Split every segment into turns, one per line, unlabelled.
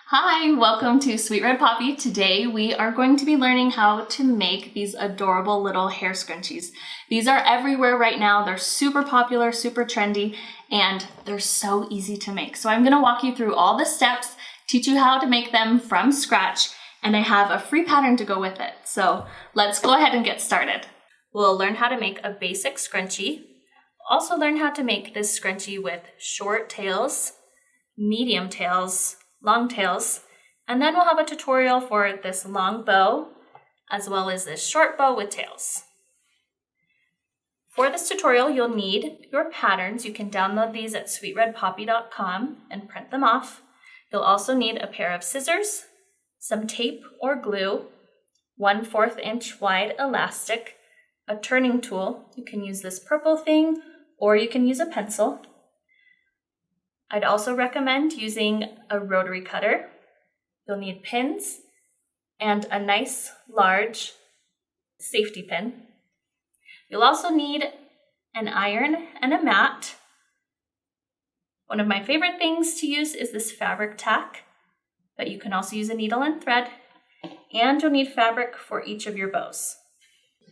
Hi, welcome to Sweet Red Poppy. Today we are going to be learning how to make these adorable little hair scrunchies. These are everywhere right now. They're super popular, super trendy, and they're so easy to make. So I'm going to walk you through all the steps, teach you how to make them from scratch, and I have a free pattern to go with it. So let's go ahead and get started. We'll learn how to make a basic scrunchie. We'll also learn how to make this scrunchie with short tails, medium tails, long tails, and then we'll have a tutorial for this long bow as well as this short bow with tails. For this tutorial, you'll need your patterns. You can download these at sweetredpoppy.com and print them off. You'll also need a pair of scissors, some tape or glue, 1/4 inch wide elastic, a turning tool. You can use this purple thing or you can use a pencil. I'd also recommend using a rotary cutter. You'll need pins and a nice large safety pin. You'll also need an iron and a mat. One of my favorite things to use is this fabric tack, but you can also use a needle and thread, and you'll need fabric for each of your bows.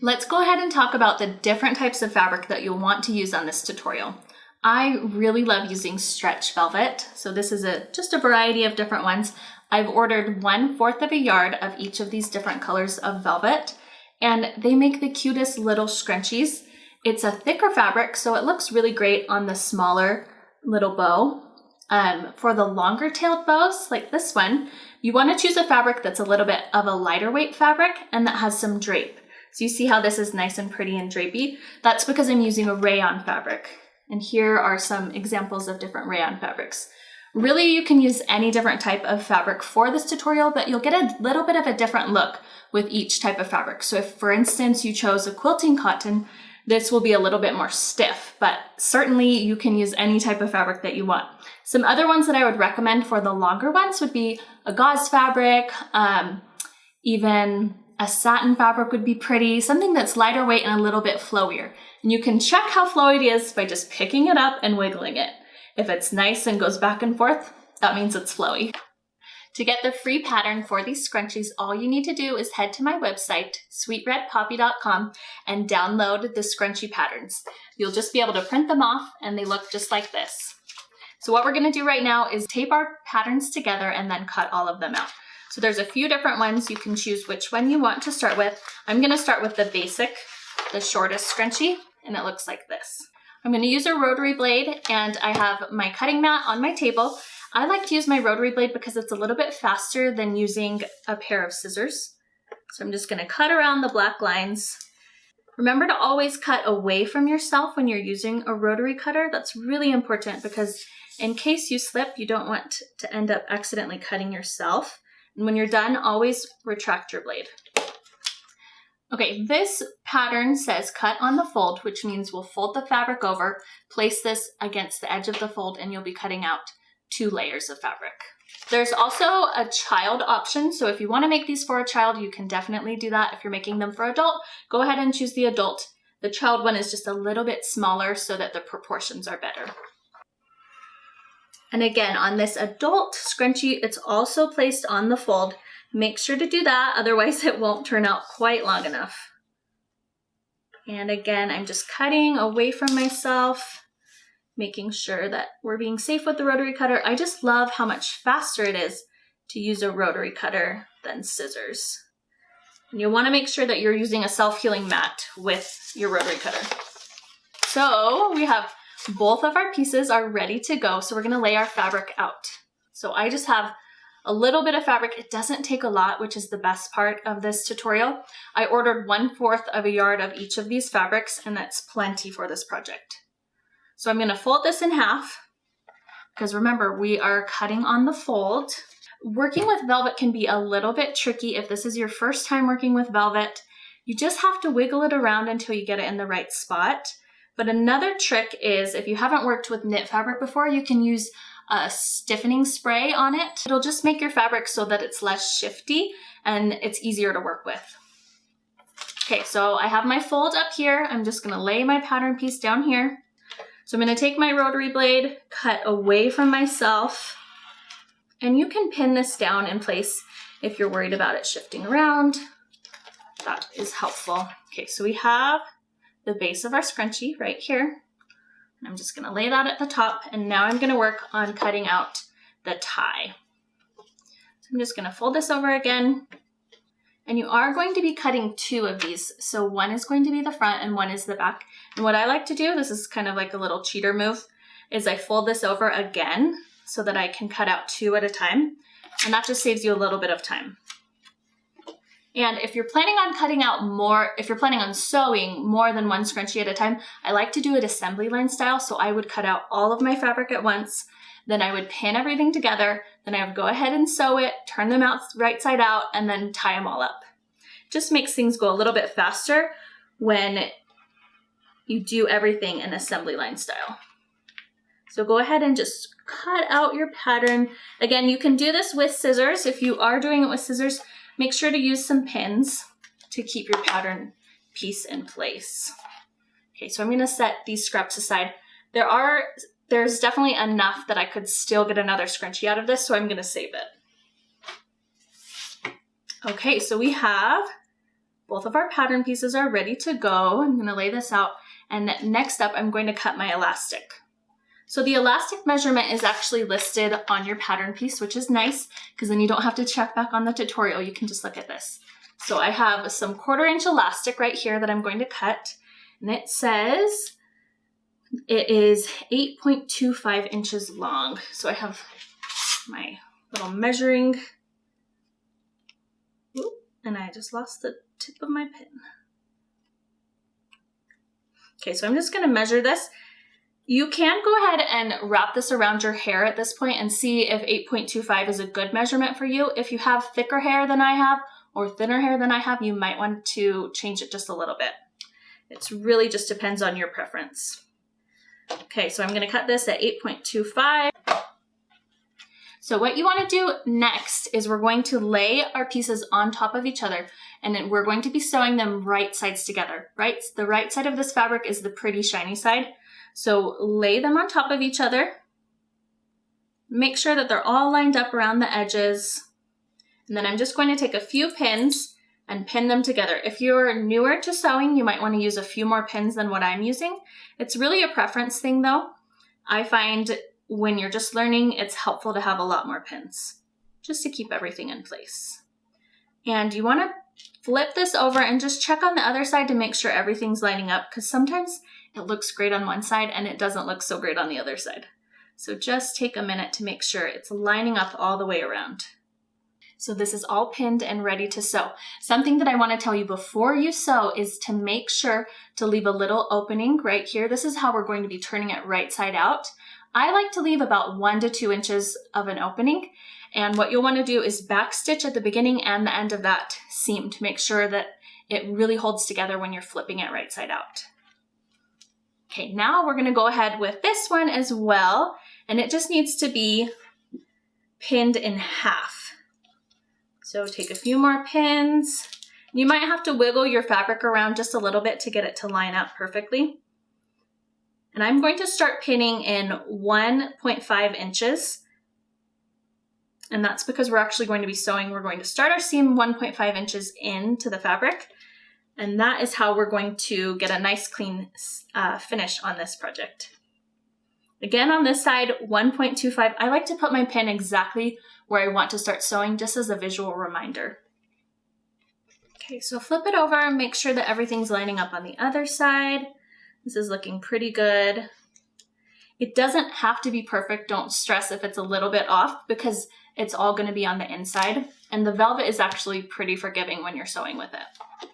Let's go ahead and talk about the different types of fabric that you'll want to use on this tutorial. I really love using stretch velvet. So this is just a variety of different ones. I've ordered 1/4 of a yard of each of these different colors of velvet, and they make the cutest little scrunchies. It's a thicker fabric, so it looks really great on the smaller little bow. For the longer tailed bows, like this one, you want to choose a fabric that's a little bit of a lighter weight fabric and that has some drape. So you see how this is nice and pretty and drapey? That's because I'm using a rayon fabric. And here are some examples of different rayon fabrics. Really, you can use any different type of fabric for this tutorial, but you'll get a little bit of a different look with each type of fabric. So if, for instance, you chose a quilting cotton, this will be a little bit more stiff, but certainly you can use any type of fabric that you want. Some other ones that I would recommend for the longer ones would be a gauze fabric, even a satin fabric would be pretty, something that's lighter weight and a little bit flowier. And you can check how flowy it is by just picking it up and wiggling it. If it's nice and goes back and forth, that means it's flowy. To get the free pattern for these scrunchies, all you need to do is head to my website, sweetredpoppy.com, and download the scrunchie patterns. You'll just be able to print them off and they look just like this. So what we're gonna do right now is tape our patterns together and then cut all of them out. So there's a few different ones. You can choose which one you want to start with. I'm gonna start with the basic, the shortest scrunchie, and it looks like this. I'm gonna use a rotary blade, and I have my cutting mat on my table. I like to use my rotary blade because it's a little bit faster than using a pair of scissors. So I'm just gonna cut around the black lines. Remember to always cut away from yourself when you're using a rotary cutter. That's really important because in case you slip, you don't want to end up accidentally cutting yourself. And when you're done, always retract your blade. Okay, this pattern says cut on the fold, which means we'll fold the fabric over, place this against the edge of the fold, and you'll be cutting out 2 layers of fabric. There's also a child option, so if you want to make these for a child, you can definitely do that. If you're making them for adult, go ahead and choose the adult. The child one is just a little bit smaller so that the proportions are better. And again, on this adult scrunchie, it's also placed on the fold. Make sure to do that, otherwise it won't turn out quite long enough. And again, I'm just cutting away from myself, making sure that we're being safe with the rotary cutter. I just love how much faster it is to use a rotary cutter than scissors. And you'll want to make sure that you're using a self-healing mat with your rotary cutter. So we have both of our pieces are ready to go, so we're going to lay our fabric out. So I just have a little bit of fabric. It doesn't take a lot, which is the best part of this tutorial. I ordered 1/4 of a yard of each of these fabrics, and that's plenty for this project. So I'm going to fold this in half, because remember, we are cutting on the fold. Working with velvet can be a little bit tricky if this is your first time working with velvet. You just have to wiggle it around until you get it in the right spot. But another trick is if you haven't worked with knit fabric before, you can use a stiffening spray on it. It'll just make your fabric so that it's less shifty and it's easier to work with. Okay, so I have my fold up here. I'm just gonna lay my pattern piece down here. So I'm gonna take my rotary blade, cut away from myself, And you can pin this down in place if you're worried about it shifting around. That is helpful. Okay, so we have the base of our scrunchie right here. I'm just gonna lay that at the top, and now I'm gonna work on cutting out the tie. So I'm just gonna fold this over again, and you are going to be cutting 2 of these. So one is going to be the front and one is the back. And what I like to do, this is kind of like a little cheater move, is I fold this over again so that I can cut out 2 at a time. And that just saves you a little bit of time. And if you're planning on cutting out more, if you're planning on sewing more than one scrunchie at a time, I like to do it assembly line style. So I would cut out all of my fabric at once, then I would pin everything together, then I would go ahead and sew it, turn them out right side out, and then tie them all up. Just makes things go a little bit faster when you do everything in assembly line style. So go ahead and just cut out your pattern. Again, you can do this with scissors. If you are doing it with scissors, make sure to use some pins to keep your pattern piece in place. Okay, so I'm gonna set these scraps aside. There's definitely enough that I could still get another scrunchie out of this, so I'm gonna save it. Okay, so we have both of our pattern pieces are ready to go. I'm gonna lay this out, and next up I'm going to cut my elastic. So the elastic measurement is actually listed on your pattern piece, which is nice because then you don't have to check back on the tutorial. You can just look at this. So I have some 1/4 inch elastic right here that I'm going to cut, and it says it is 8.25 inches long. So I have my little measuring, and I just lost the tip of my pin. Okay, so I'm just gonna measure this. You can go ahead and wrap this around your hair at this point and see if 8.25 is a good measurement for you. If you have thicker hair than I have or thinner hair than I have, you might want to change it just a little bit. It really just depends on your preference. Okay, so I'm gonna cut this at 8.25. So what you wanna do next is we're going to lay our pieces on top of each other, and then we're going to be sewing them right sides together, right? The right side of this fabric is the pretty shiny side. So lay them on top of each other. Make sure that they're all lined up around the edges. And then I'm just going to take a few pins and pin them together. If you're newer to sewing, you might want to use a few more pins than what I'm using. It's really a preference thing though. I find when you're just learning, it's helpful to have a lot more pins just to keep everything in place. And you want to flip this over and just check on the other side to make sure everything's lining up, because sometimes it looks great on one side and it doesn't look so great on the other side. So just take a minute to make sure it's lining up all the way around. So this is all pinned and ready to sew. Something that I want to tell you before you sew is to make sure to leave a little opening right here. This is how we're going to be turning it right side out. I like to leave about 1 to 2 inches of an opening. And what you'll want to do is backstitch at the beginning and the end of that seam to make sure that it really holds together when you're flipping it right side out. Okay, now we're gonna go ahead with this one as well, and it just needs to be pinned in half. So take a few more pins. You might have to wiggle your fabric around just a little bit to get it to line up perfectly. And I'm going to start pinning in 1.5 inches. And that's because we're actually going to be sewing. We're going to start our seam 1.5 inches into the fabric. And that is how we're going to get a nice clean finish on this project. Again, on this side, 1.25. I like to put my pin exactly where I want to start sewing, just as a visual reminder. Okay, so flip it over and make sure that everything's lining up on the other side. This is looking pretty good. It doesn't have to be perfect. Don't stress if it's a little bit off, because it's all going to be on the inside. And the velvet is actually pretty forgiving when you're sewing with it.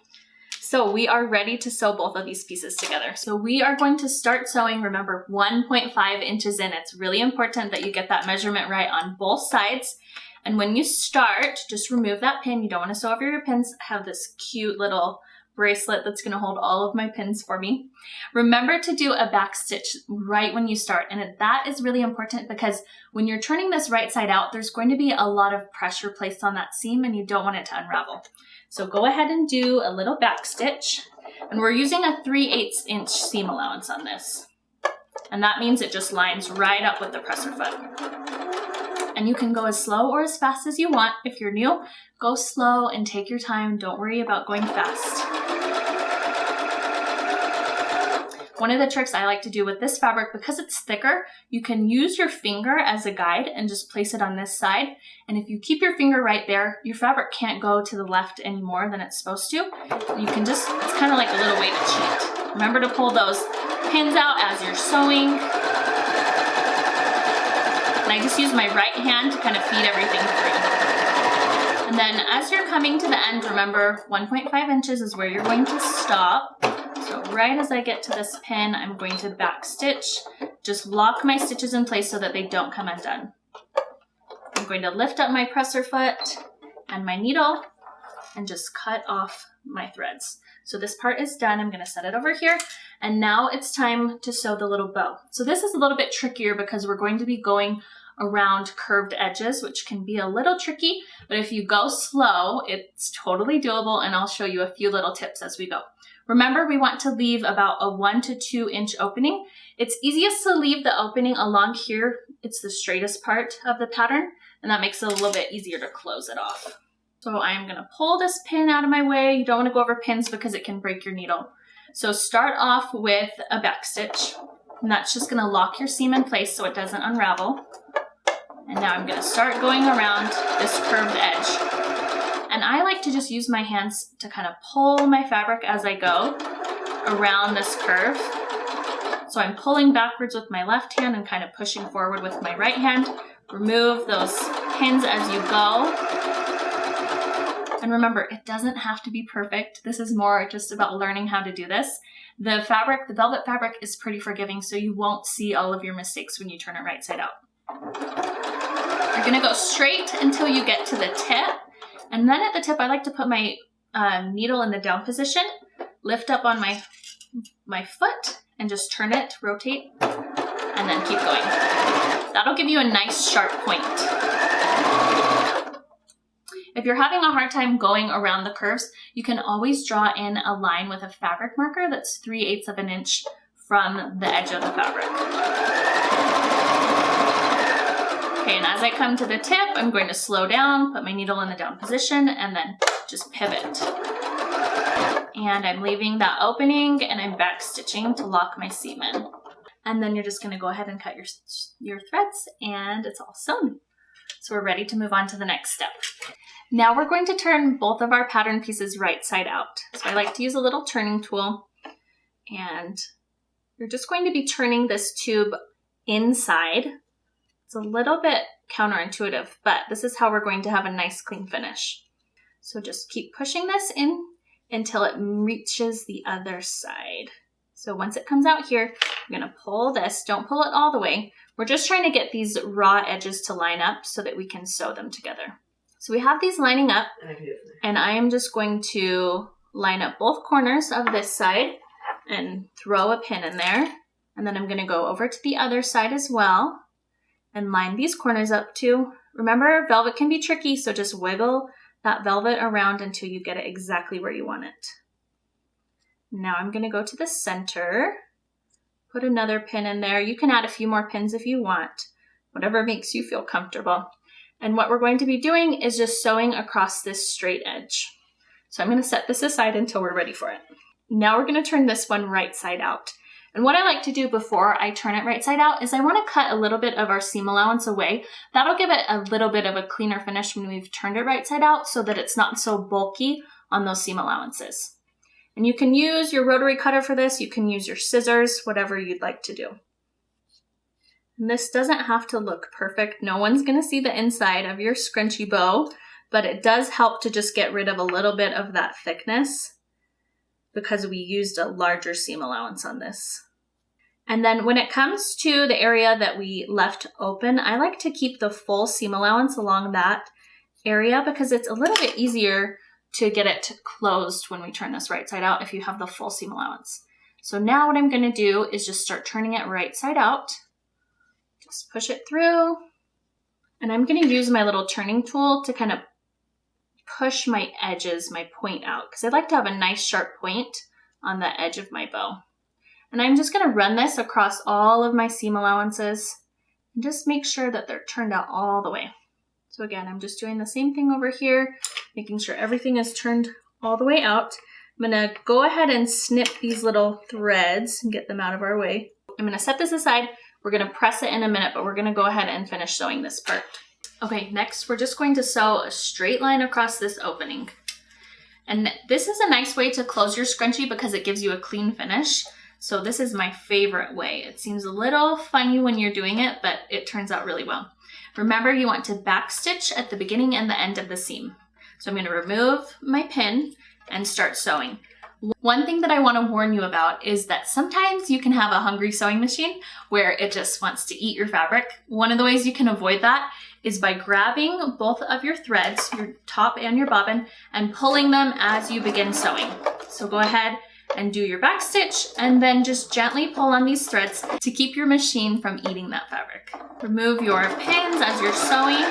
So we are ready to sew both of these pieces together. So we are going to start sewing, remember, 1.5 inches in. It's really important that you get that measurement right on both sides. And when you start, just remove that pin. You don't want to sew over your pins. I have this cute little bracelet that's going to hold all of my pins for me. Remember to do a back stitch right when you start. And that is really important because when you're turning this right side out, there's going to be a lot of pressure placed on that seam and you don't want it to unravel. So go ahead and do a little back stitch. And we're using a 3/8 inch seam allowance on this. And that means it just lines right up with the presser foot. And you can go as slow or as fast as you want. If you're new, go slow and take your time. Don't worry about going fast. One of the tricks I like to do with this fabric, because it's thicker, you can use your finger as a guide and just place it on this side. And if you keep your finger right there, your fabric can't go to the left any more than it's supposed to. You can just, it's kind of like a little way to cheat. Remember to pull those pins out as you're sewing. And I just use my right hand to kind of feed everything through. And then as you're coming to the end, remember 1.5 inches is where you're going to stop. So right as I get to this pin, I'm going to backstitch. Just lock my stitches in place so that they don't come undone. I'm going to lift up my presser foot and my needle and just cut off my threads. So this part is done. I'm going to set it over here. And now it's time to sew the little bow. So this is a little bit trickier because we're going to be going around curved edges, which can be a little tricky, but if you go slow, it's totally doable, and I'll show you a few little tips as we go. Remember, we want to leave about a 1 to 2 inch opening. It's easiest to leave the opening along here. It's the straightest part of the pattern, and that makes it a little bit easier to close it off. So I'm gonna pull this pin out of my way. You don't wanna go over pins because it can break your needle. So start off with a backstitch, and that's just gonna lock your seam in place so it doesn't unravel. And now I'm gonna start going around this curved edge. And I like to just use my hands to kind of pull my fabric as I go around this curve. So I'm pulling backwards with my left hand and kind of pushing forward with my right hand. Remove those pins as you go. And remember, it doesn't have to be perfect. This is more just about learning how to do this. The fabric, the velvet fabric, is pretty forgiving, so you won't see all of your mistakes when you turn it right side out. You're gonna go straight until you get to the tip. And then at the tip, I like to put my needle in the down position, lift up on my foot, and just turn it, rotate, and then keep going. That'll give you a nice sharp point. If you're having a hard time going around the curves, you can always draw in a line with a fabric marker that's 3/8 of an inch from the edge of the fabric. Okay, and as I come to the tip, I'm going to slow down, put my needle in the down position, and then just pivot. And I'm leaving that opening, and I'm back stitching to lock my seam in. And then you're just gonna go ahead and cut your threads, and it's all sewn. So we're ready to move on to the next step. Now we're going to turn both of our pattern pieces right side out. So I like to use a little turning tool, and you're just going to be turning this tube inside. It's a little bit counterintuitive, but this is how we're going to have a nice clean finish. So just keep pushing this in until it reaches the other side. So once it comes out here, I'm gonna pull this. Don't pull it all the way. We're just trying to get these raw edges to line up so that we can sew them together. So we have these lining up, and I am just going to line up both corners of this side and throw a pin in there. And then I'm gonna go over to the other side as well and line these corners up too. Remember, velvet can be tricky, so just wiggle that velvet around until you get it exactly where you want it. Now I'm gonna go to the center, put another pin in there. You can add a few more pins if you want, whatever makes you feel comfortable. And what we're going to be doing is just sewing across this straight edge. So I'm gonna set this aside until we're ready for it. Now we're gonna turn this one right side out. And what I like to do before I turn it right side out is I want to cut a little bit of our seam allowance away. That'll give it a little bit of a cleaner finish when we've turned it right side out so that it's not so bulky on those seam allowances. And you can use your rotary cutter for this. You can use your scissors, whatever you'd like to do. And this doesn't have to look perfect. No one's going to see the inside of your scrunchie bow, but it does help to just get rid of a little bit of that thickness because we used a larger seam allowance on this. And then when it comes to the area that we left open, I like to keep the full seam allowance along that area because it's a little bit easier to get it closed when we turn this right side out if you have the full seam allowance. So now what I'm going to do is just start turning it right side out. Just push it through. And I'm going to use my little turning tool to kind of push my edges, my point out, because I'd like to have a nice sharp point on the edge of my bow. And I'm just going to run this across all of my seam allowances And just make sure that they're turned out all the way. So again, I'm just doing the same thing over here, making sure everything is turned all the way out. I'm gonna go ahead and snip these little threads and get them out of our way. I'm gonna set this aside. We're gonna press it in a minute, but we're gonna go ahead and finish sewing this part. Okay, next we're just going to sew a straight line across this opening. And this is a nice way to close your scrunchie because it gives you a clean finish. So this is my favorite way. It seems a little funny when you're doing it, but it turns out really well. Remember, you want to backstitch at the beginning and the end of the seam. So I'm going to remove my pin and start sewing. One thing that I want to warn you about is that sometimes you can have a hungry sewing machine where it just wants to eat your fabric. One of the ways you can avoid that is by grabbing both of your threads, your top and your bobbin, and pulling them as you begin sewing. So go ahead and do your backstitch and then just gently pull on these threads to keep your machine from eating that fabric. Remove your pins as you're sewing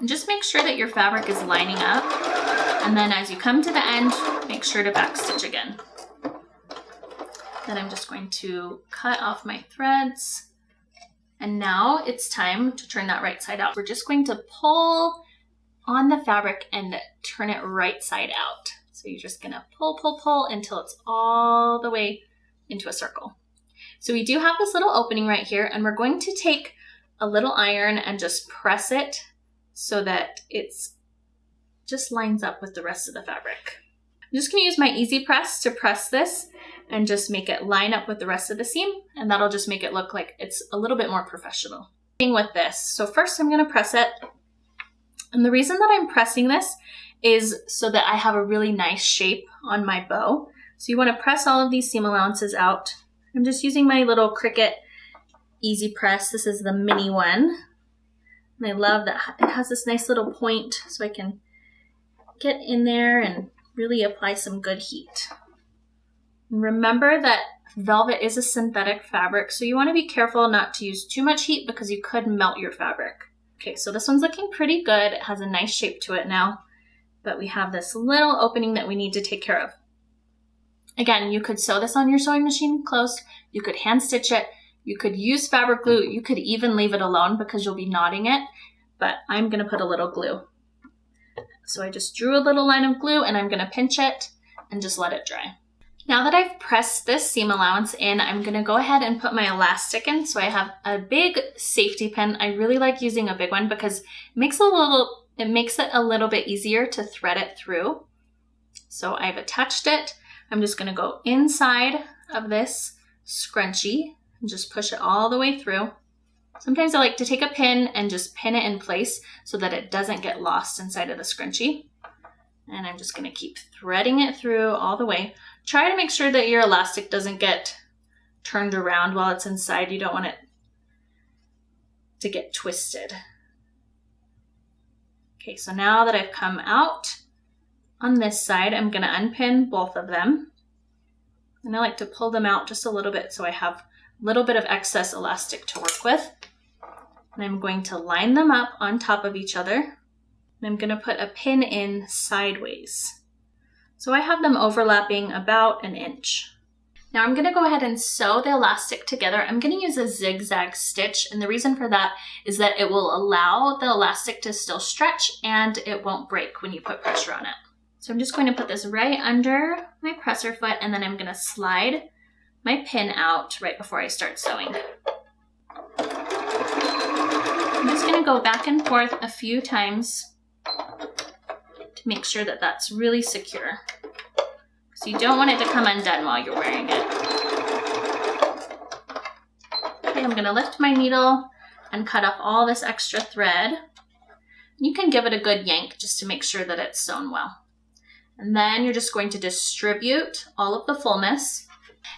and just make sure that your fabric is lining up. And then as you come to the end, make sure to backstitch again. Then I'm just going to cut off my threads. And now it's time to turn that right side out. We're just going to pull on the fabric and turn it right side out. So you're just gonna pull, pull, pull until it's all the way into a circle. So we do have this little opening right here, and we're going to take a little iron and just press it so that it's just lines up with the rest of the fabric. I'm just gonna use my easy press to press this and just make it line up with the rest of the seam, and that'll just make it look like it's a little bit more professional. With this, so first I'm gonna press it, and the reason that I'm pressing this is so that I have a really nice shape on my bow. So you want to press all of these seam allowances out. I'm just using my little Cricut easy press. This is the mini one. And I love that it has this nice little point so I can get in there and really apply some good heat. And remember that velvet is a synthetic fabric, so you want to be careful not to use too much heat because you could melt your fabric. Okay, so this one's looking pretty good. It has a nice shape to it now. But we have this little opening that we need to take care of. Again, you could sew this on your sewing machine closed, you could hand stitch it, you could use fabric glue, you could even leave it alone because you'll be knotting it, but I'm gonna put a little glue. So I just drew a little line of glue and I'm gonna pinch it and just let it dry. Now that I've pressed this seam allowance in, I'm gonna go ahead and put my elastic in. So I have a big safety pin. I really like using a big one because it makes it a little bit easier to thread it through. So I've attached it. I'm just gonna go inside of this scrunchie and just push it all the way through. Sometimes I like to take a pin and just pin it in place so that it doesn't get lost inside of the scrunchie. And I'm just gonna keep threading it through all the way. Try to make sure that your elastic doesn't get turned around while it's inside. You don't want it to get twisted. Okay, so now that I've come out on this side, I'm gonna unpin both of them. And I like to pull them out just a little bit so I have a little bit of excess elastic to work with. And I'm going to line them up on top of each other. And I'm gonna put a pin in sideways. So I have them overlapping about an inch. Now I'm gonna go ahead and sew the elastic together. I'm gonna use a zigzag stitch, and the reason for that is that it will allow the elastic to still stretch and it won't break when you put pressure on it. So I'm just going to put this right under my presser foot, and then I'm gonna slide my pin out right before I start sewing. I'm just gonna go back and forth a few times to make sure that that's really secure. So you don't want it to come undone while you're wearing it. Okay, I'm gonna lift my needle and cut off all this extra thread. You can give it a good yank just to make sure that it's sewn well. And then you're just going to distribute all of the fullness.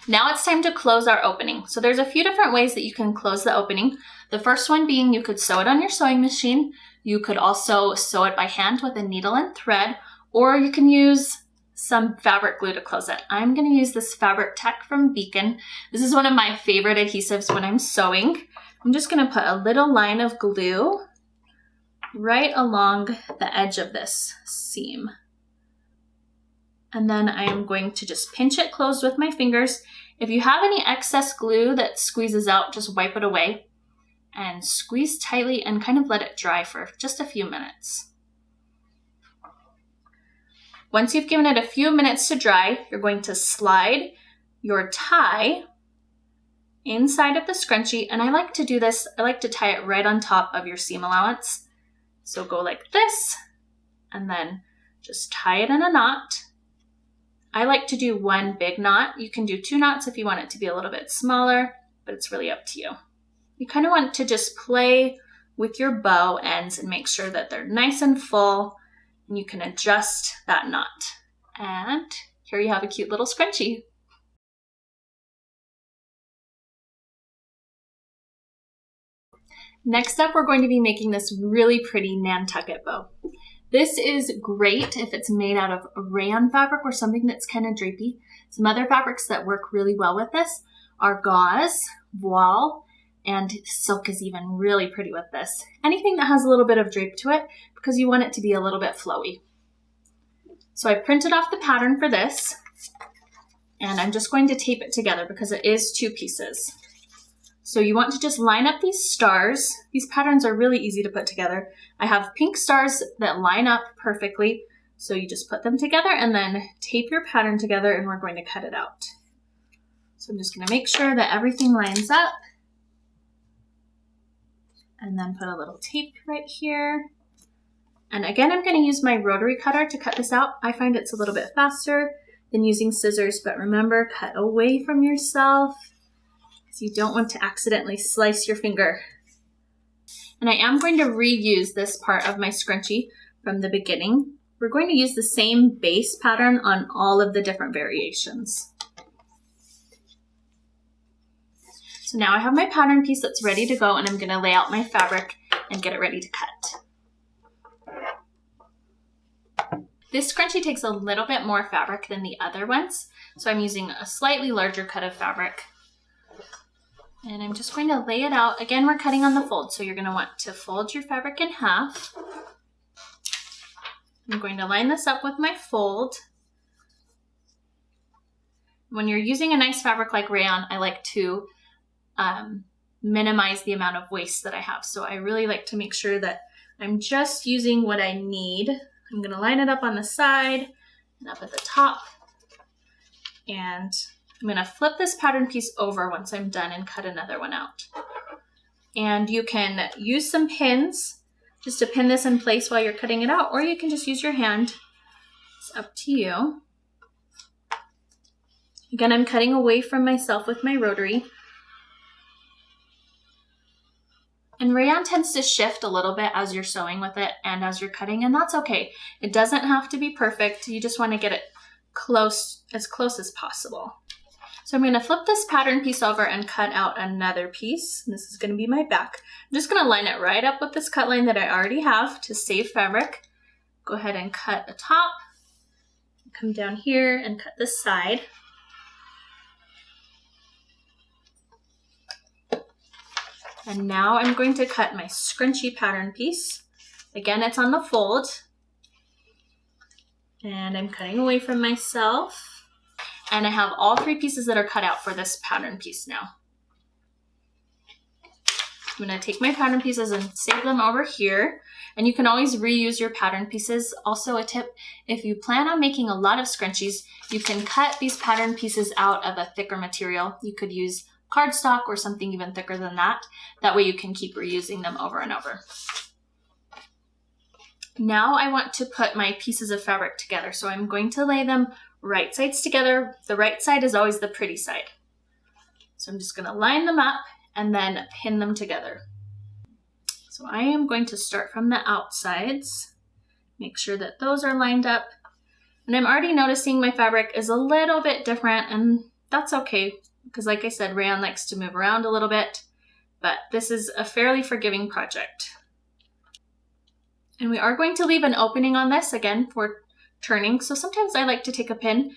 Now it's time to close our opening. So there's a few different ways that you can close the opening. The first one being you could sew it on your sewing machine. You could also sew it by hand with a needle and thread, or you can use some fabric glue to close it. I'm gonna use this Fabric Tech from Beacon. This is one of my favorite adhesives when I'm sewing. I'm just gonna put a little line of glue right along the edge of this seam. And then I am going to just pinch it closed with my fingers. If you have any excess glue that squeezes out, just wipe it away. and squeeze tightly and kind of let it dry for just a few minutes. Once you've given it a few minutes to dry, you're going to slide your tie inside of the scrunchie, and I like to do this, I like to tie it right on top of your seam allowance. So go like this, and then just tie it in a knot. I like to do one big knot. You can do 2 knots if you want it to be a little bit smaller, but it's really up to you. You kind of want to just play with your bow ends and make sure that they're nice and full, and you can adjust that knot. And here you have a cute little scrunchie. Next up, we're going to be making this really pretty Nantucket bow. This is great if it's made out of rayon fabric or something that's kind of drapey. Some other fabrics that work really well with this are gauze, voile, and silk is even really pretty with this. Anything that has a little bit of drape to it, because you want it to be a little bit flowy. So I printed off the pattern for this, and I'm just going to tape it together because it is 2 pieces. So you want to just line up these stars. These patterns are really easy to put together. I have pink stars that line up perfectly. So you just put them together and then tape your pattern together, and we're going to cut it out. So I'm just going to make sure that everything lines up. And then put a little tape right here. And again, I'm going to use my rotary cutter to cut this out. I find it's a little bit faster than using scissors, but remember, cut away from yourself, because you don't want to accidentally slice your finger. And I am going to reuse this part of my scrunchie from the beginning. We're going to use the same base pattern on all of the different variations. So now I have my pattern piece that's ready to go, and I'm going to lay out my fabric and get it ready to cut. This scrunchie takes a little bit more fabric than the other ones, so I'm using a slightly larger cut of fabric. And I'm just going to lay it out. Again, we're cutting on the fold, so you're going to want to fold your fabric in half. I'm going to line this up with my fold. When you're using a nice fabric like rayon, I like to minimize the amount of waste that I have. So I really like to make sure that I'm just using what I need. I'm going to line it up on the side and up at the top. And I'm going to flip this pattern piece over once I'm done and cut another one out. And you can use some pins just to pin this in place while you're cutting it out, or you can just use your hand. It's up to you. Again, I'm cutting away from myself with my rotary. And rayon tends to shift a little bit as you're sewing with it and as you're cutting, and that's okay. It doesn't have to be perfect. You just want to get it as close as possible. So I'm going to flip this pattern piece over and cut out another piece. This is going to be my back. I'm just going to line it right up with this cut line that I already have to save fabric. Go ahead and cut the top. Come down here and cut this side. And now I'm going to cut my scrunchie pattern piece. Again, it's on the fold. And I'm cutting away from myself. And I have all 3 pieces that are cut out for this pattern piece now. I'm going to take my pattern pieces and save them over here. And you can always reuse your pattern pieces. Also a tip, if you plan on making a lot of scrunchies, you can cut these pattern pieces out of a thicker material. You could use cardstock or something even thicker than that. That way you can keep reusing them over and over. Now I want to put my pieces of fabric together. So I'm going to lay them right sides together. The right side is always the pretty side. So I'm just going to line them up and then pin them together. So I am going to start from the outsides. Make sure that those are lined up. And I'm already noticing my fabric is a little bit different, and that's okay. Because like I said, rayon likes to move around a little bit, but this is a fairly forgiving project. And we are going to leave an opening on this again for turning. So sometimes I like to take a pin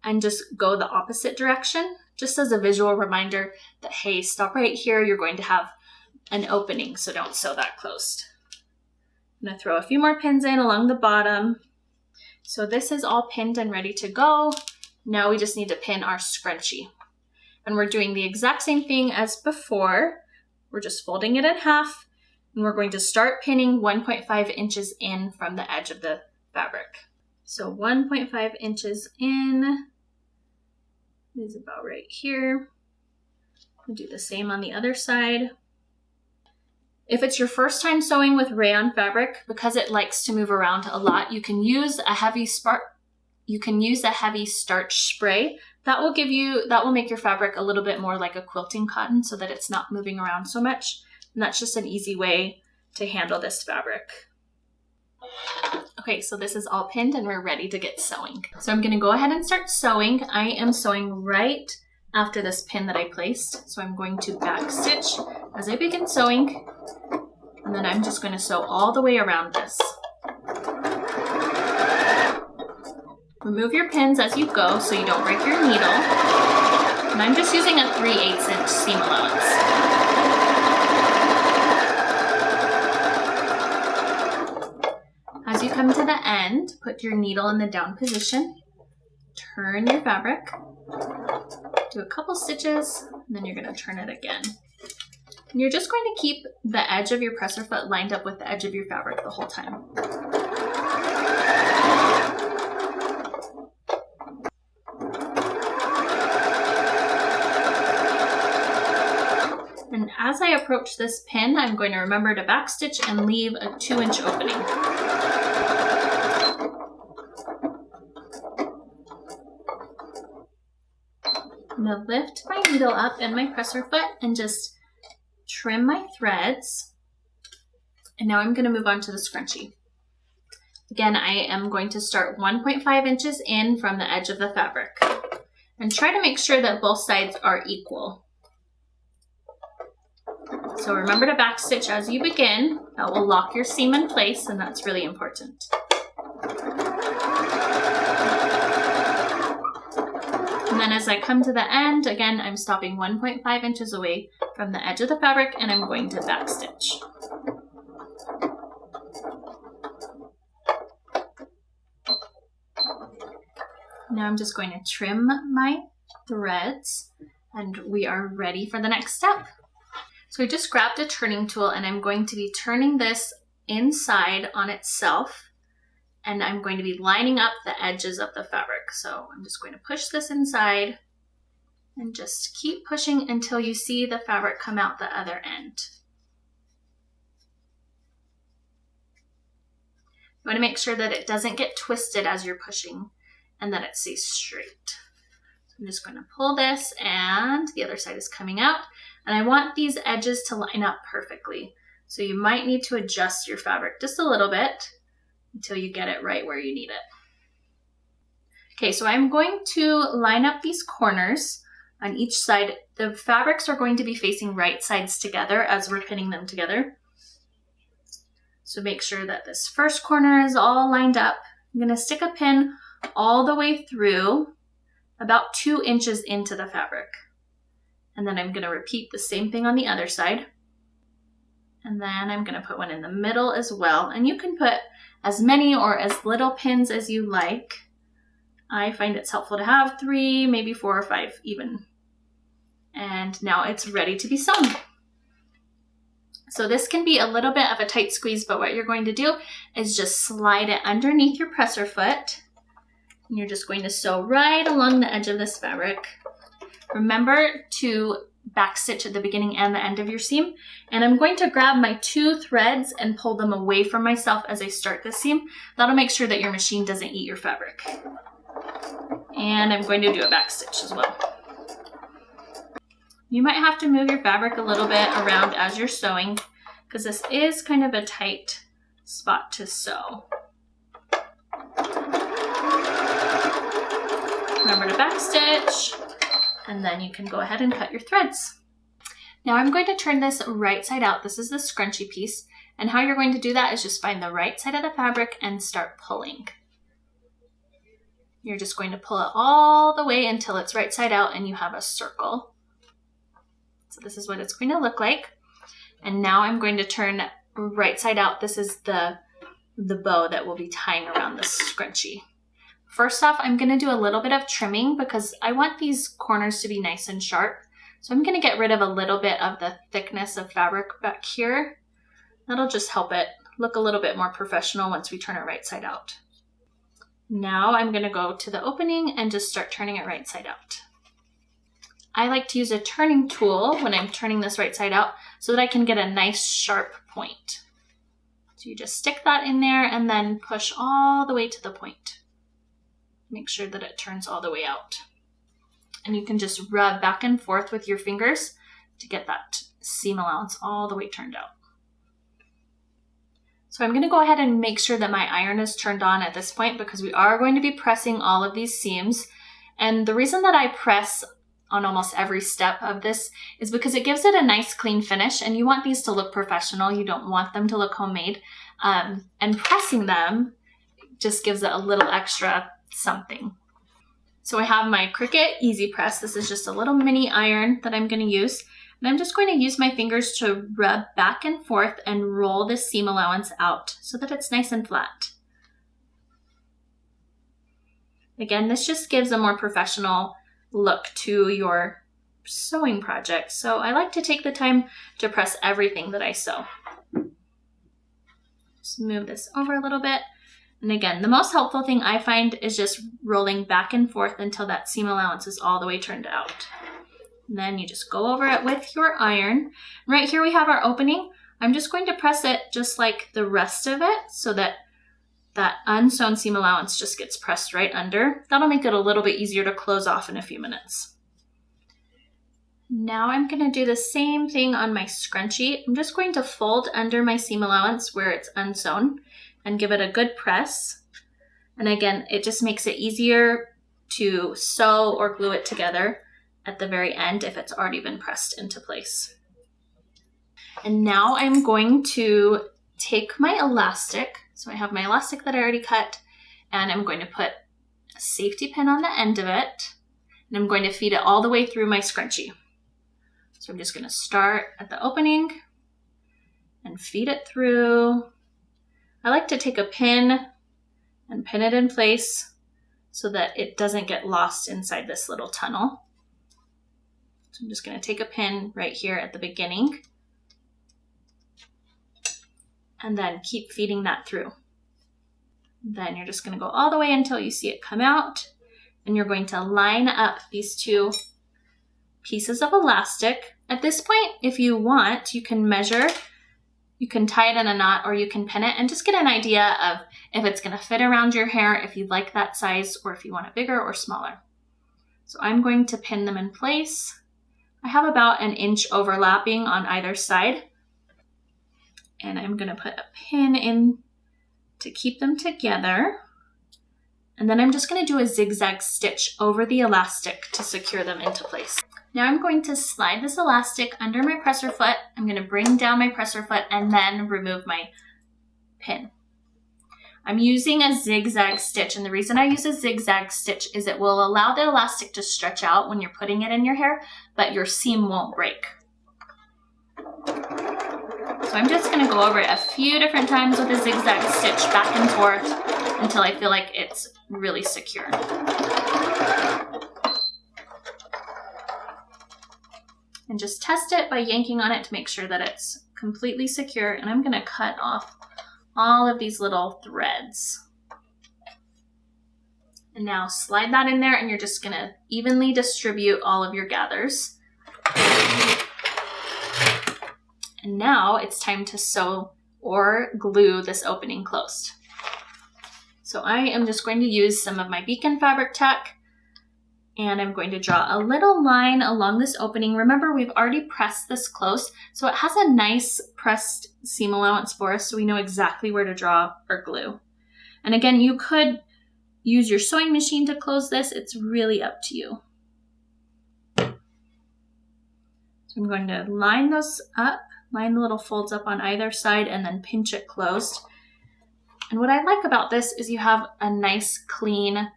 and just go the opposite direction, just as a visual reminder that, hey, stop right here. You're going to have an opening, so don't sew that closed. I'm going to throw a few more pins in along the bottom. So this is all pinned and ready to go. Now we just need to pin our scrunchie. And we're doing the exact same thing as before. We're just folding it in half, and we're going to start pinning 1.5 inches in from the edge of the fabric. So 1.5 inches in is about right here. We'll do the same on the other side. If it's your first time sewing with rayon fabric, because it likes to move around a lot, you can use a heavy starch spray. That will make your fabric a little bit more like a quilting cotton so that it's not moving around so much. And that's just an easy way to handle this fabric. Okay, so this is all pinned and we're ready to get sewing. So I'm gonna go ahead and start sewing. I am sewing right after this pin that I placed. So I'm going to backstitch as I begin sewing, and then I'm just going to sew all the way around this. Remove your pins as you go so you don't break your needle. And I'm just using a 3/8 inch seam allowance. As you come to the end, put your needle in the down position, turn your fabric, do a couple stitches, and then you're going to turn it again. And you're just going to keep the edge of your presser foot lined up with the edge of your fabric the whole time. And as I approach this pin, I'm going to remember to backstitch and leave a 2-inch opening. I'm going to lift my needle up in my presser foot and just trim my threads. And now I'm going to move on to the scrunchie. Again, I am going to start 1.5 inches in from the edge of the fabric. And try to make sure that both sides are equal. So remember to backstitch as you begin. That will lock your seam in place, and that's really important. And then as I come to the end, again, I'm stopping 1.5 inches away from the edge of the fabric, and I'm going to backstitch. Now I'm just going to trim my threads, and we are ready for the next step. So I just grabbed a turning tool, and I'm going to be turning this inside on itself, and I'm going to be lining up the edges of the fabric. So I'm just going to push this inside and just keep pushing until you see the fabric come out the other end. You want to make sure that it doesn't get twisted as you're pushing and that it stays straight. So I'm just going to pull this, and the other side is coming out. And I want these edges to line up perfectly. So you might need to adjust your fabric just a little bit until you get it right where you need it. Okay, so I'm going to line up these corners on each side. The fabrics are going to be facing right sides together as we're pinning them together. So make sure that this first corner is all lined up. I'm going to stick a pin all the way through about 2 inches into the fabric. And then I'm going to repeat the same thing on the other side. And then I'm going to put one in the middle as well. And you can put as many or as little pins as you like. I find it's helpful to have 3, maybe 4 or 5 even. And now it's ready to be sewn. So this can be a little bit of a tight squeeze, but what you're going to do is just slide it underneath your presser foot. And you're just going to sew right along the edge of this fabric. Remember to backstitch at the beginning and the end of your seam. And I'm going to grab my 2 threads and pull them away from myself as I start the seam. That'll make sure that your machine doesn't eat your fabric. And I'm going to do a backstitch as well. You might have to move your fabric a little bit around as you're sewing because this is kind of a tight spot to sew. Remember to backstitch, and then you can go ahead and cut your threads. Now I'm going to turn this right side out. This is the scrunchie piece, and how you're going to do that is just find the right side of the fabric and start pulling. You're just going to pull it all the way until it's right side out and you have a circle. So this is what it's going to look like. And now I'm going to turn right side out. This is the bow that we'll be tying around the scrunchie. First off, I'm going to do a little bit of trimming because I want these corners to be nice and sharp. So I'm going to get rid of a little bit of the thickness of fabric back here. That'll just help it look a little bit more professional once we turn it right side out. Now I'm going to go to the opening and just start turning it right side out. I like to use a turning tool when I'm turning this right side out so that I can get a nice sharp point. So you just stick that in there and then push all the way to the point. Make sure that it turns all the way out. And you can just rub back and forth with your fingers to get that seam allowance all the way turned out. So I'm going to go ahead and make sure that my iron is turned on at this point because we are going to be pressing all of these seams. And the reason that I press on almost every step of this is because it gives it a nice clean finish, and you want these to look professional. You don't want them to look homemade. And pressing them just gives it a little extra something. So I have my Cricut Easy Press. This is just a little mini iron that I'm going to use. And I'm just going to use my fingers to rub back and forth and roll this seam allowance out so that it's nice and flat. Again, this just gives a more professional look to your sewing project. So I like to take the time to press everything that I sew. Just move this over a little bit. And again, the most helpful thing I find is just rolling back and forth until that seam allowance is all the way turned out. And then you just go over it with your iron. Right here we have our opening. I'm just going to press it just like the rest of it so that that unsewn seam allowance just gets pressed right under. That'll make it a little bit easier to close off in a few minutes. Now I'm going to do the same thing on my scrunchie. I'm just going to fold under my seam allowance where it's unsewn and give it a good press. And again, it just makes it easier to sew or glue it together at the very end if it's already been pressed into place. And now I'm going to take my elastic. So I have my elastic that I already cut, and I'm going to put a safety pin on the end of it, and I'm going to feed it all the way through my scrunchie. So I'm just going to start at the opening and feed it through. I like to take a pin and pin it in place so that it doesn't get lost inside this little tunnel. So I'm just going to take a pin right here at the beginning and then keep feeding that through. Then you're just going to go all the way until you see it come out, and you're going to line up these two pieces of elastic. At this point, if you want, you can measure, you can tie it in a knot, or you can pin it and just get an idea of if it's going to fit around your hair, if you'd like that size, or if you want it bigger or smaller. So I'm going to pin them in place. I have about an inch overlapping on either side. And I'm going to put a pin in to keep them together. And then I'm just going to do a zigzag stitch over the elastic to secure them into place. Now I'm going to slide this elastic under my presser foot. I'm going to bring down my presser foot and then remove my pin. I'm using a zigzag stitch, and the reason I use a zigzag stitch is it will allow the elastic to stretch out when you're putting it in your hair, but your seam won't break. So I'm just going to go over it a few different times with a zigzag stitch back and forth until I feel like it's really secure. And just test it by yanking on it to make sure that it's completely secure. And I'm going to cut off all of these little threads. And now slide that in there, and you're just going to evenly distribute all of your gathers. And now it's time to sew or glue this opening closed. So I am just going to use some of my Beacon fabric tack, and I'm going to draw a little line along this opening. Remember, we've already pressed this close, so it has a nice pressed seam allowance for us, so we know exactly where to draw our glue. And again, you could use your sewing machine to close this. It's really up to you. So I'm going to line those up. Line the little folds up on either side and then pinch it closed. And what I like about this is you have a nice clean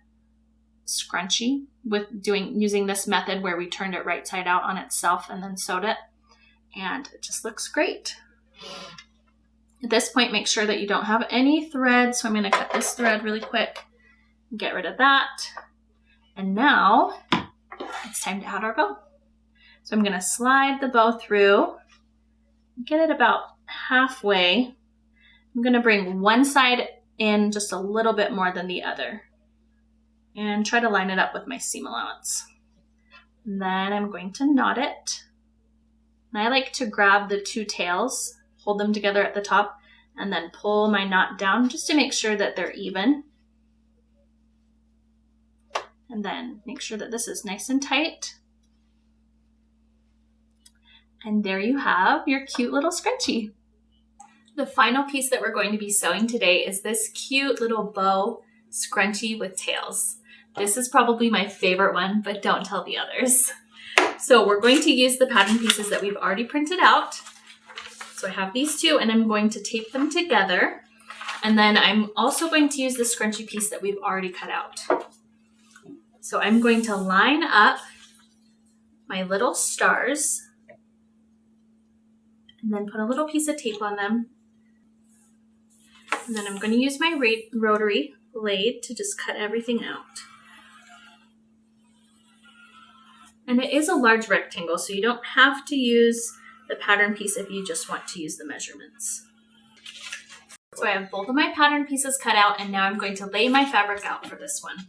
scrunchie with using this method where we turned it right side out on itself and then sewed it. And it just looks great. At this point, make sure that you don't have any thread. So I'm going to cut this thread really quick and get rid of that. And now it's time to add our bow. So I'm going to slide the bow through, get it about halfway. I'm going to bring one side in just a little bit more than the other and try to line it up with my seam allowance. And then I'm going to knot it. And I like to grab the two tails, hold them together at the top, and then pull my knot down just to make sure that they're even. And then make sure that this is nice and tight. And there you have your cute little scrunchie. The final piece that we're going to be sewing today is this cute little bow scrunchie with tails. This is probably my favorite one, but don't tell the others. So we're going to use the pattern pieces that we've already printed out. So I have these two and I'm going to tape them together. And then I'm also going to use the scrunchie piece that we've already cut out. So I'm going to line up my little stars and then put a little piece of tape on them. And then I'm going to use my rotary blade to just cut everything out. And it is a large rectangle, so you don't have to use the pattern piece if you just want to use the measurements. So I have both of my pattern pieces cut out, and now I'm going to lay my fabric out for this one.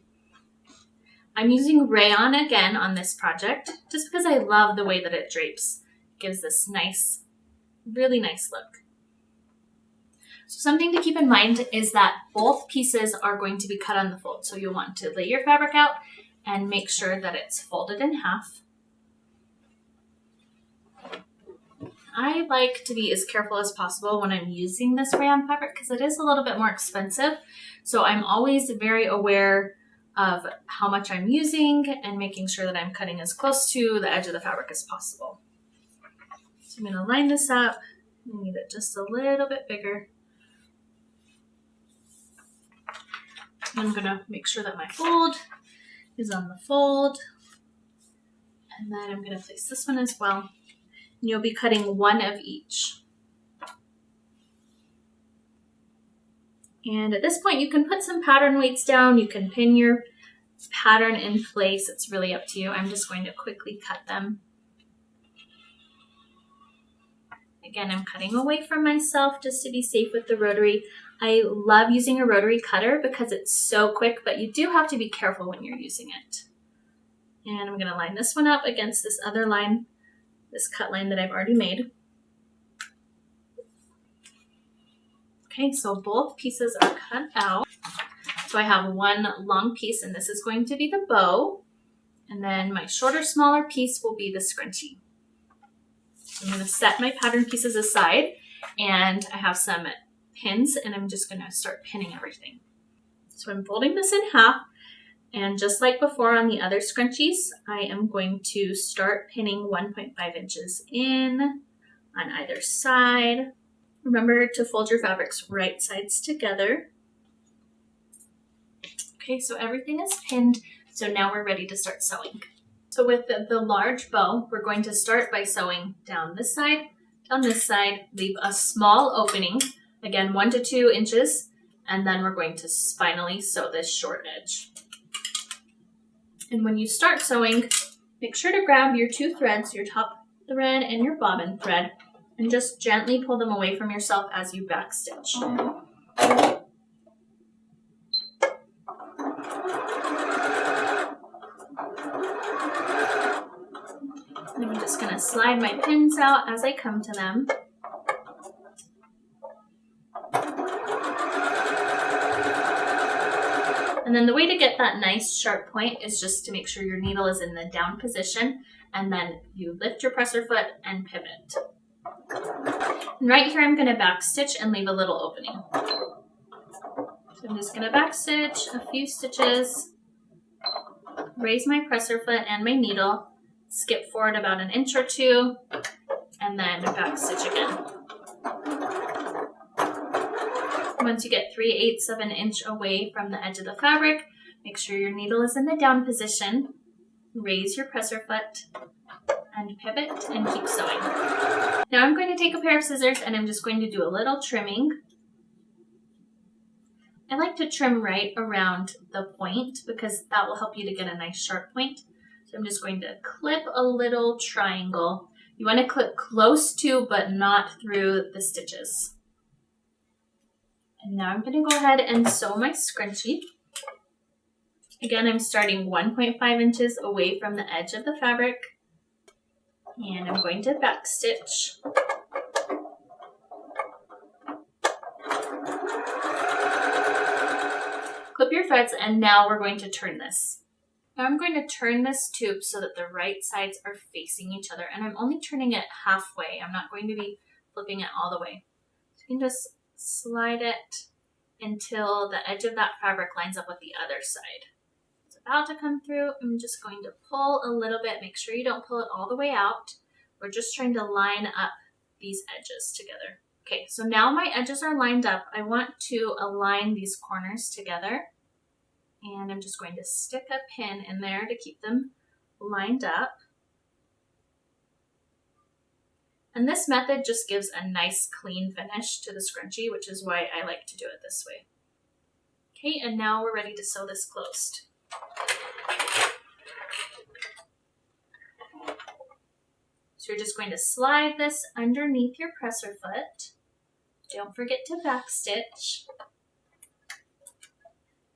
I'm using rayon again on this project, just because I love the way that it drapes. It gives this nice, really nice look. So something to keep in mind is that both pieces are going to be cut on the fold. So you'll want to lay your fabric out and make sure that it's folded in half. I like to be as careful as possible when I'm using this rayon fabric because it is a little bit more expensive. So I'm always very aware of how much I'm using and making sure that I'm cutting as close to the edge of the fabric as possible. So I'm going to line this up. I need it just a little bit bigger. I'm going to make sure that my fold is on the fold. And then I'm going to place this one as well. And you'll be cutting one of each. And at this point, you can put some pattern weights down. You can pin your pattern in place. It's really up to you. I'm just going to quickly cut them. Again, I'm cutting away from myself just to be safe with the rotary. I love using a rotary cutter because it's so quick, but you do have to be careful when you're using it. And I'm going to line this one up against this other line, this cut line that I've already made. Okay, so both pieces are cut out. So I have one long piece, and this is going to be the bow. And then my shorter, smaller piece will be the scrunchie. I'm going to set my pattern pieces aside, and I have some pins, and I'm just going to start pinning everything. So I'm folding this in half, and just like before on the other scrunchies, I am going to start pinning 1.5 inches in on either side. Remember to fold your fabrics right sides together. Okay, so everything is pinned, so now we're ready to start sewing. So with the large bow, we're going to start by sewing down this side, leave a small opening, again 1 to 2 inches, and then we're going to finally sew this short edge. And when you start sewing, make sure to grab your two threads, your top thread and your bobbin thread, and just gently pull them away from yourself as you backstitch. And I'm just going to slide my pins out as I come to them. And then the way to get that nice sharp point is just to make sure your needle is in the down position, and then you lift your presser foot and pivot. And right here I'm going to backstitch and leave a little opening. So I'm just going to backstitch a few stitches, raise my presser foot and my needle, skip forward about 1 inch or 2, and then backstitch again. Once you get 3/8 of an inch away from the edge of the fabric, make sure your needle is in the down position, raise your presser foot, and pivot and keep sewing. Now I'm going to take a pair of scissors and I'm just going to do a little trimming. I like to trim right around the point because that will help you to get a nice sharp point. So I'm just going to clip a little triangle. You want to clip close to, but not through the stitches. And now I'm going to go ahead and sew my scrunchie. Again, I'm starting 1.5 inches away from the edge of the fabric. And I'm going to backstitch. Clip your threads, and now we're going to turn this. Now I'm going to turn this tube so that the right sides are facing each other, and I'm only turning it halfway. I'm not going to be flipping it all the way. So you can just slide it until the edge of that fabric lines up with the other side. It's about to come through. I'm just going to pull a little bit. Make sure you don't pull it all the way out. We're just trying to line up these edges together. Okay, so now my edges are lined up. I want to align these corners together. And I'm just going to stick a pin in there to keep them lined up. And this method just gives a nice clean finish to the scrunchie, which is why I like to do it this way. Okay, and now we're ready to sew this closed. So you're just going to slide this underneath your presser foot. Don't forget to backstitch.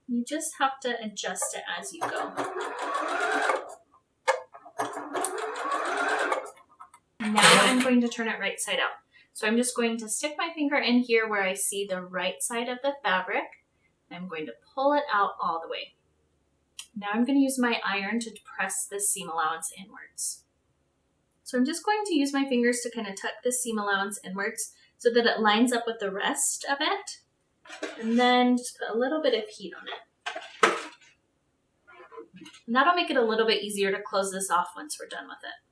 You just have to adjust it as you go. Now I'm going to turn it right side out. So I'm just going to stick my finger in here where I see the right side of the fabric. I'm going to pull it out all the way. Now I'm going to use my iron to press this seam allowance inwards. So I'm just going to use my fingers to kind of tuck this seam allowance inwards so that it lines up with the rest of it. And then just put a little bit of heat on it. And that'll make it a little bit easier to close this off once we're done with it.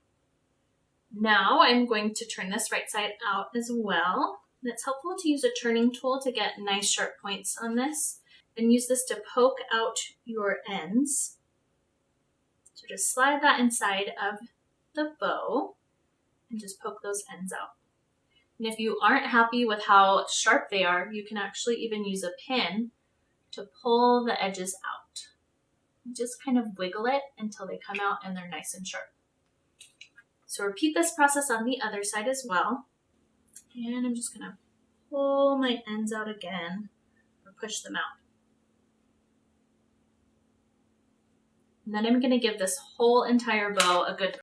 Now I'm going to turn this right side out as well. And it's helpful to use a turning tool to get nice sharp points on this. And use this to poke out your ends. So just slide that inside of the bow and just poke those ends out. And if you aren't happy with how sharp they are, you can actually even use a pin to pull the edges out. Just kind of wiggle it until they come out and they're nice and sharp. So repeat this process on the other side as well. And I'm just going to pull my ends out again or push them out. And then I'm going to give this whole entire bow a good